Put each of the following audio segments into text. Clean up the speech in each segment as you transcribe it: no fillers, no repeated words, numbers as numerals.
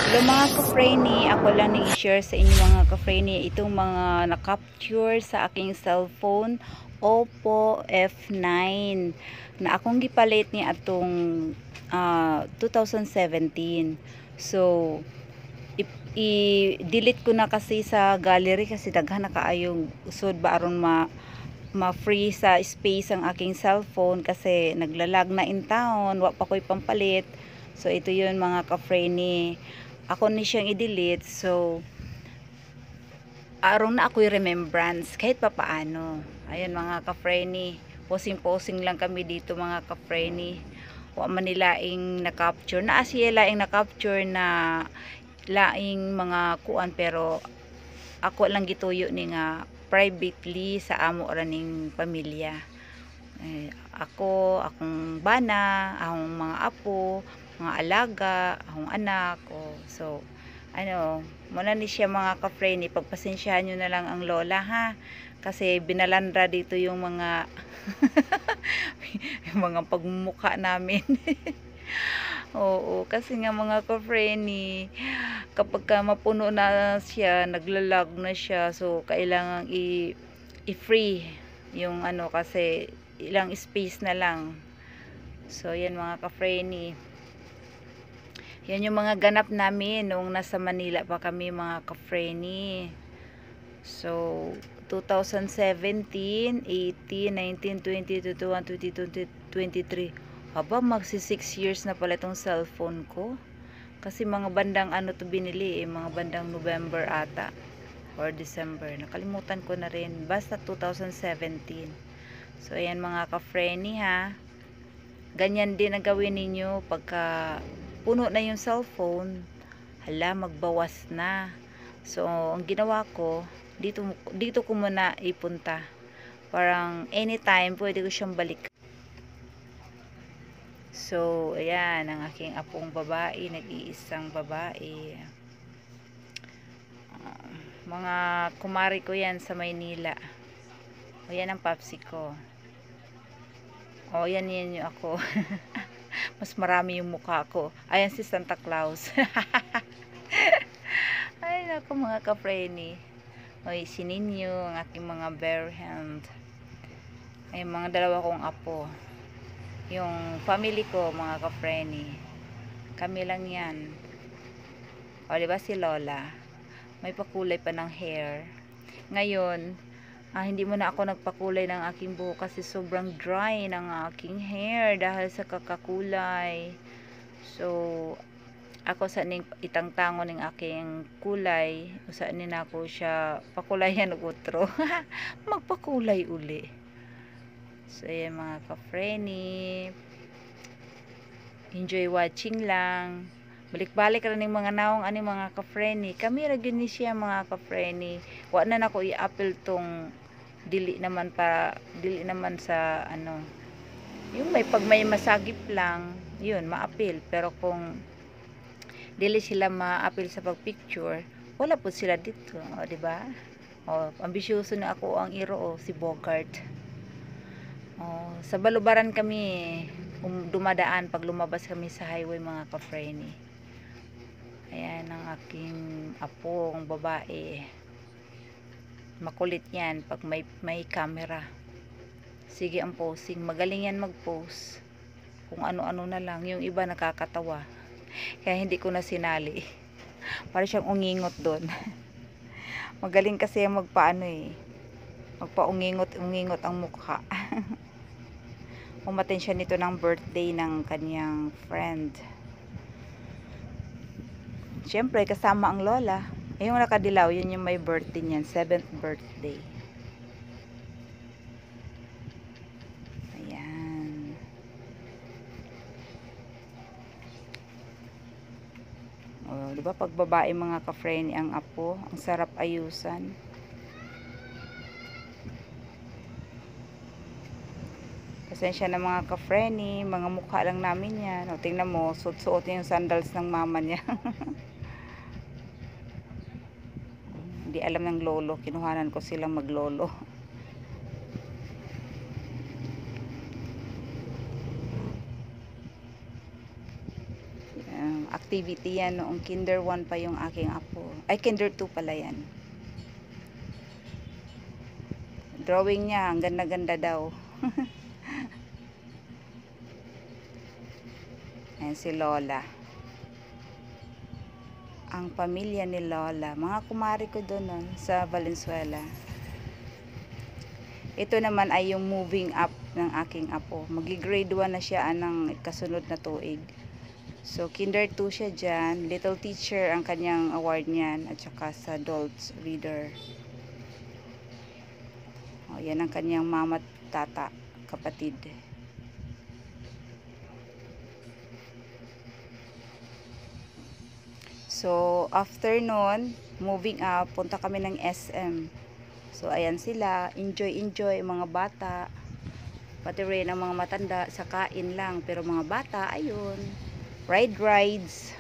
Hello mga ka-Freny, ako lang nang i-share sa inyo mga ka-Freny itong mga na-capture sa aking cellphone Oppo F9 na akong gipalit ni atong 2017. So i-delete ko na kasi sa gallery kasi daghan na kaayong usod ba aron ma-free sa space ang aking cellphone kasi naglalag na in town, wa pa ko'y pampalit. So ito yun mga ka-Freny, ako ni siyang i-delete. So aron na ako'y remembrance kahit pa paano. Ayan mga ka-Freny, posing lang kami dito mga ka-Freny. Wa man nilaing na-capture na siya laing na-capture na laing mga kuan, pero ako lang gituyo ni nga privately sa amo raning pamilya. Akong bana, akong mga apo, mga alaga, akong anak. So muna ni siya mga ka-Freny, pagpasensyahan nyo na lang ang lola ha, kasi binalandra dito yung mga yung mga pagmumukha namin. Oo, kasi nga mga ka-Freny, kapag ka mapuno na siya, naglalag na siya, so kailangan i-free yung kasi ilang space na lang. So yan mga ka-Freny, yan yung mga ganap namin nung nasa Manila pa kami mga ka-Freny. So 2017, 18, 19, 20, 21, 22, 23, haba magsi 6 years na pala itong cellphone ko. Kasi mga bandang to binili mga bandang November ata or December, nakalimutan ko na rin, basta 2017. So ayan mga ka-Freny ha, ganyan din ang gawin ninyo pagka puno na yung cellphone. Hala, magbawas na. So ang ginawa ko, dito ko muna ipunta, parang anytime pwede ko siyang balik. So ayan ang aking apong babae, nag-iisang babae. Mga kumari ko yan sa Maynila. O yan ang papsi ko. O yan yung ako. Mas marami yung mukha ko. Ayan si Santa Claus. Ay naku mga ka-Freny. Oy, si Ninyo, ang aking mga bare hand. Ay mga dalawa kong apo. Yung family ko mga ka-Freny, kami lang yan. O diba si Lola, may pakulay pa ng hair. Ngayon, hindi mo na ako nagpakulay ng aking buhok kasi sobrang dry ng aking hair dahil sa kakakulay. So ako sa ning itangtango ning aking kulay, usa ni nako siya pakulayan og utro. Magpakulay uli. So ayan mga ka-Freny, enjoy watching lang. Balik-balik ra ning mga naong ani mga ka-Freny, kami ra gyud ni siya mga ka-Freny. Wa na nako i-apple tong dili naman sa yung may masagip lang, yun ma-appeal. Pero kung dili sila ma-appeal sa pag-picture, wala po sila dito, o di ba? O ambisyoso na ako ang iro, si Bogart. Sa balubaran kami dumadaan pag lumabas kami sa highway mga ka-Freny. Ayan ang aking apo, ang babae. Makulit yan pag may camera. Sige ang posing, magaling yan mag-pose. Kung ano-ano na lang, yung iba nakakatawa. Kaya hindi ko na sinali. Para siyang ungingot doon. Magaling kasi magpa-ungingot ang mukha. Umaten siya nito ng birthday ng kanyang friend. Siyempre kasama ang lola. Yung nakadilaw, yun yung may birthday niyan, 7th birthday. Ayan. Diba pag babae mga ka-Freny ang apo, ang sarap ayusan. Pasensya na mga ka-Freny, mga mukha lang namin yan. Tingnan mo, suot niya yung sandals ng mama niya. Hindi alam ng lolo, kinuhanan ko silang maglolo. activity yan noong kinder 1 pa yung aking apo. Ay, kinder 2 pala yan. Drawing niya, ang ganda-ganda daw. Ayan si Lola. Ang pamilya ni Lola. Mga kumari ko doon sa Valenzuela. Ito naman ay yung moving up ng aking apo. Magi-grade 1 na siya ng kasunod na tuig. So, kinder 2 siya dyan. Little teacher ang kanyang award niyan. At saka sa adults reader. O, yan ang kanyang mama at tata, kapatid. So, after nun, moving up, punta kami ng SM. So, ayan sila. Enjoy, mga bata. Pati rin ang mga matanda sa kain lang. Pero mga bata, ayun. Rides.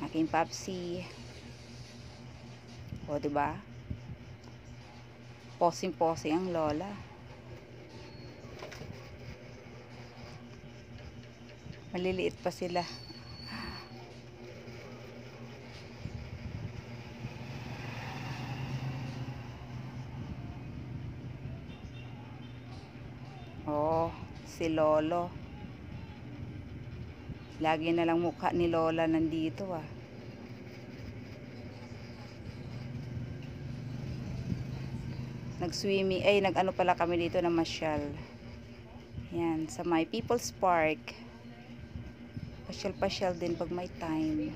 Aking papsi. O, diba? Posing-posing ang lola. Maliliit pa sila. Oh, si Lolo. Lagi na lang mukha ni Lola nandito Nag-swimming, nag-ano pala kami dito na masyal. Yan, sa may People's Park. Pasyal-pasyal din pag may time.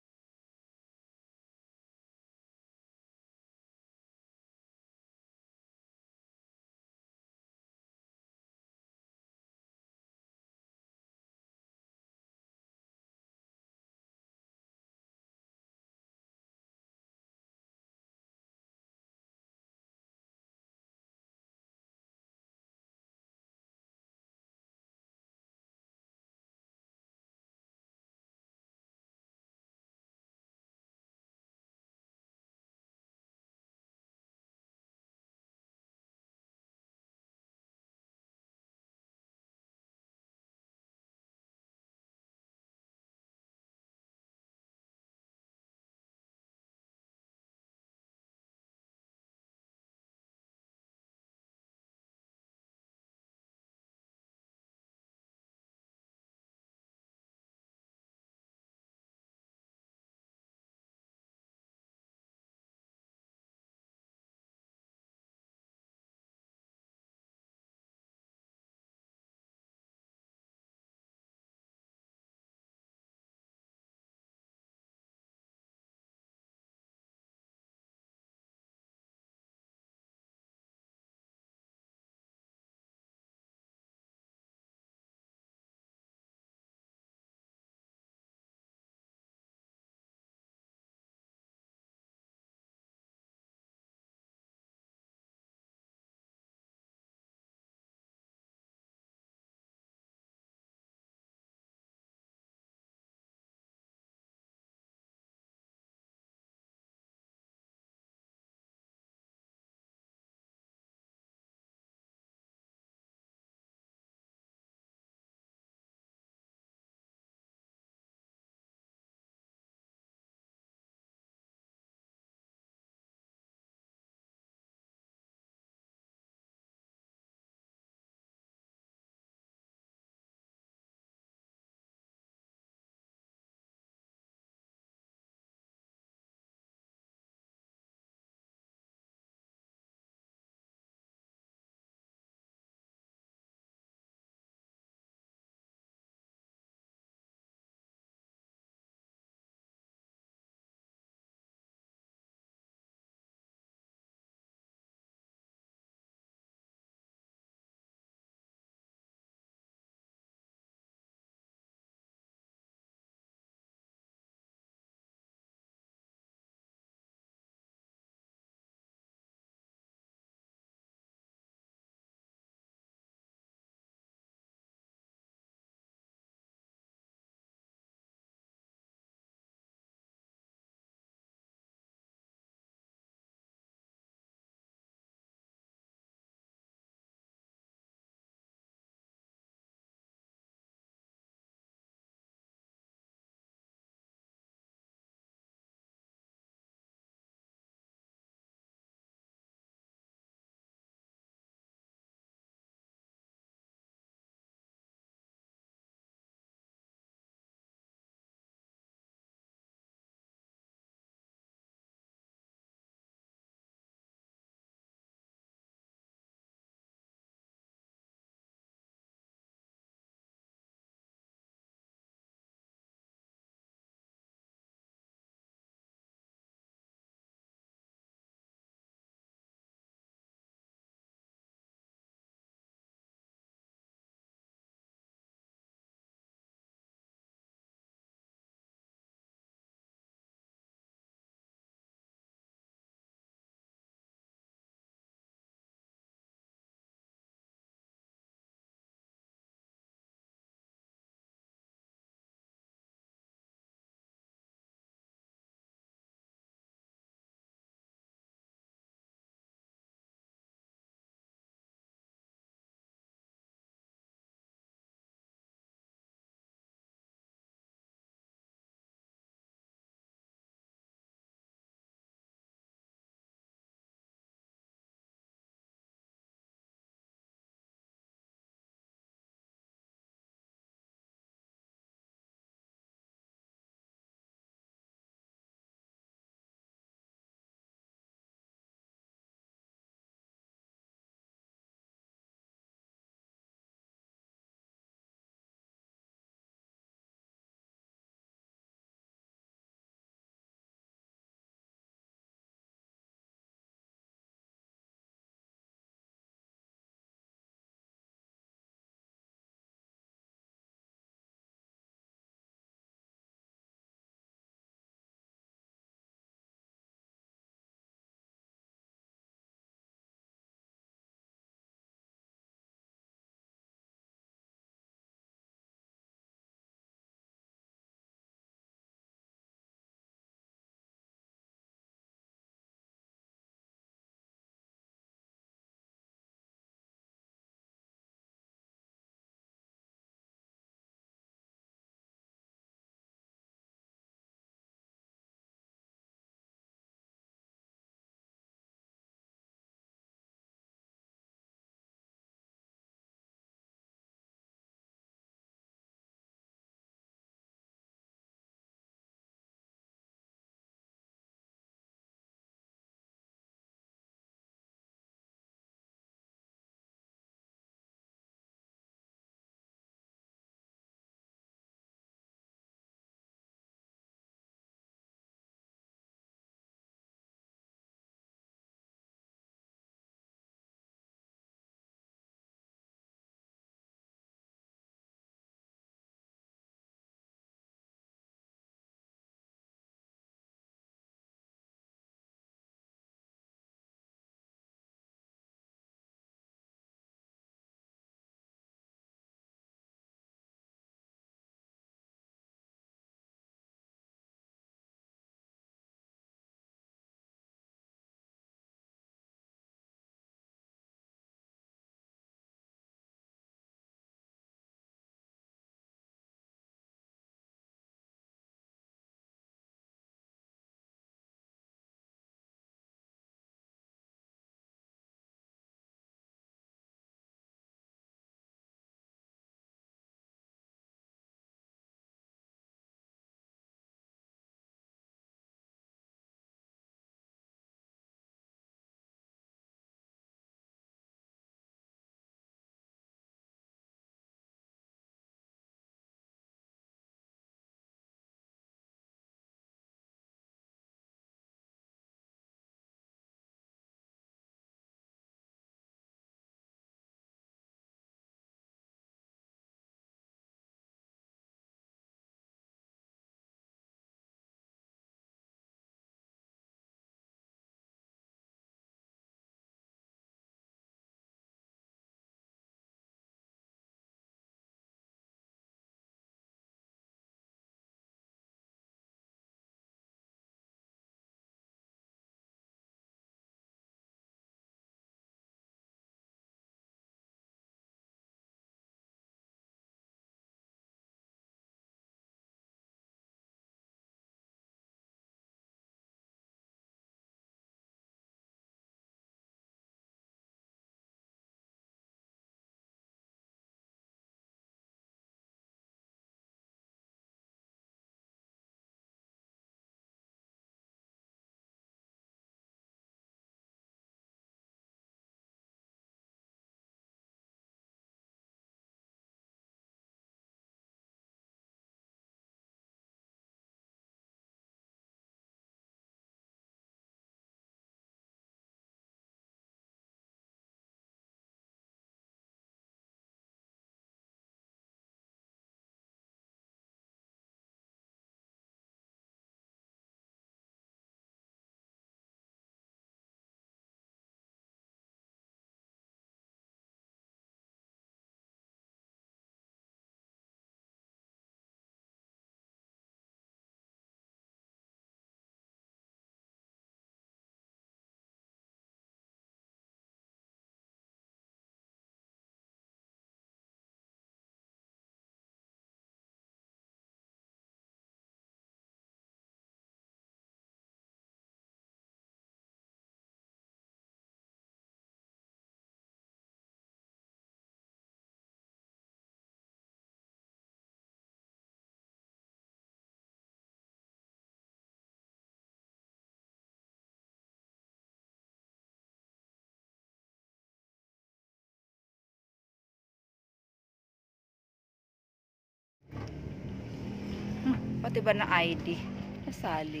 Pati ba na ID? Nasali.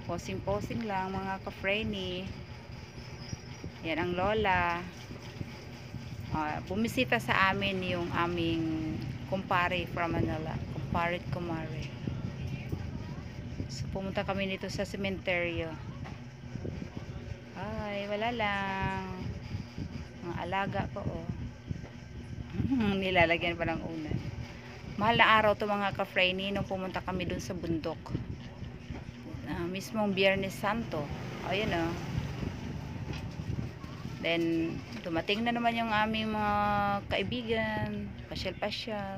Posing-posing lang mga ka-Frenny. Yan ang lola. Bumisita sa amin yung aming kumpare from Manila. Kumpare at kumare. So, pumunta kami dito sa sementeryo. Ay, wala lang. Mga alaga ko, oh. Nilalagyan pa ng unan. Mahal na araw to mga ka-Frenny nung pumunta kami dun sa bundok. Mismong Biyernes Santo. Ayun, oh. Then, dumating na naman yung aming mga kaibigan. Pasyal-pasyal.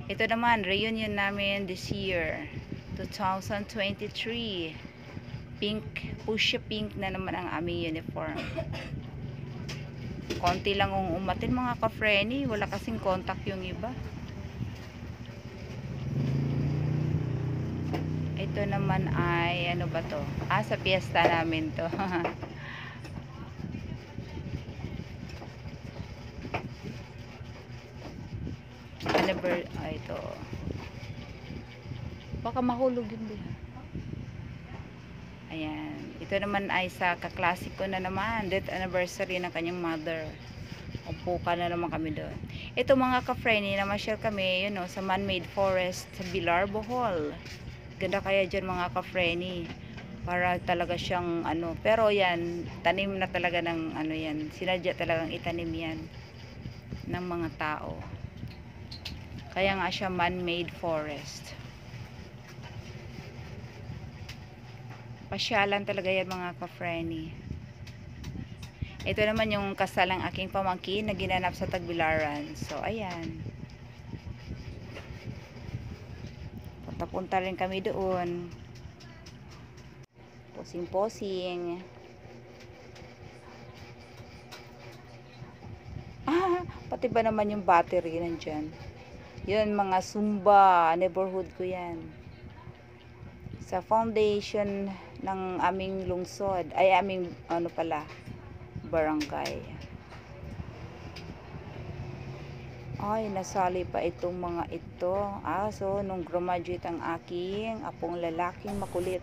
Ito naman, reunion namin this year. 2023. Pink, fuchsia pink na naman ang aming uniform. Konti lang ang umatin mga ka-Frenny. Wala kasing contact yung iba. Ito naman ay, ano ba to? Sa piyesta namin to. Ito. Baka mahulog yun din. Ayan. Ito naman ay sa kaklasiko na naman. Death anniversary ng kanyang mother. Upo na naman kami doon. Ito mga ka-Frenny, namasyal kami, yun, sa man-made forest sa Bilar, Bohol. Ganda kaya dyan mga ka-Frenny. Para talaga siyang, pero yan, tanim na talaga ng, yan. Sinadya talagang itanim yan ng mga tao. Kaya nga siya man-made forest. Pasyalan talaga yan mga ka-Frenny. Ito naman yung kasal ng aking pamangkin na ginanap sa Tagbilaran. So, ayan. Punta-punta rin kami doon. Posing-posing. Pati ba naman yung battery nandyan? Yun, mga Zumba, neighborhood ko yan. Sa foundation ng aming lungsod, ay aming, barangay. Ay, nasali pa itong mga ito. So, nung graduate ang aking apong lalaking makulit.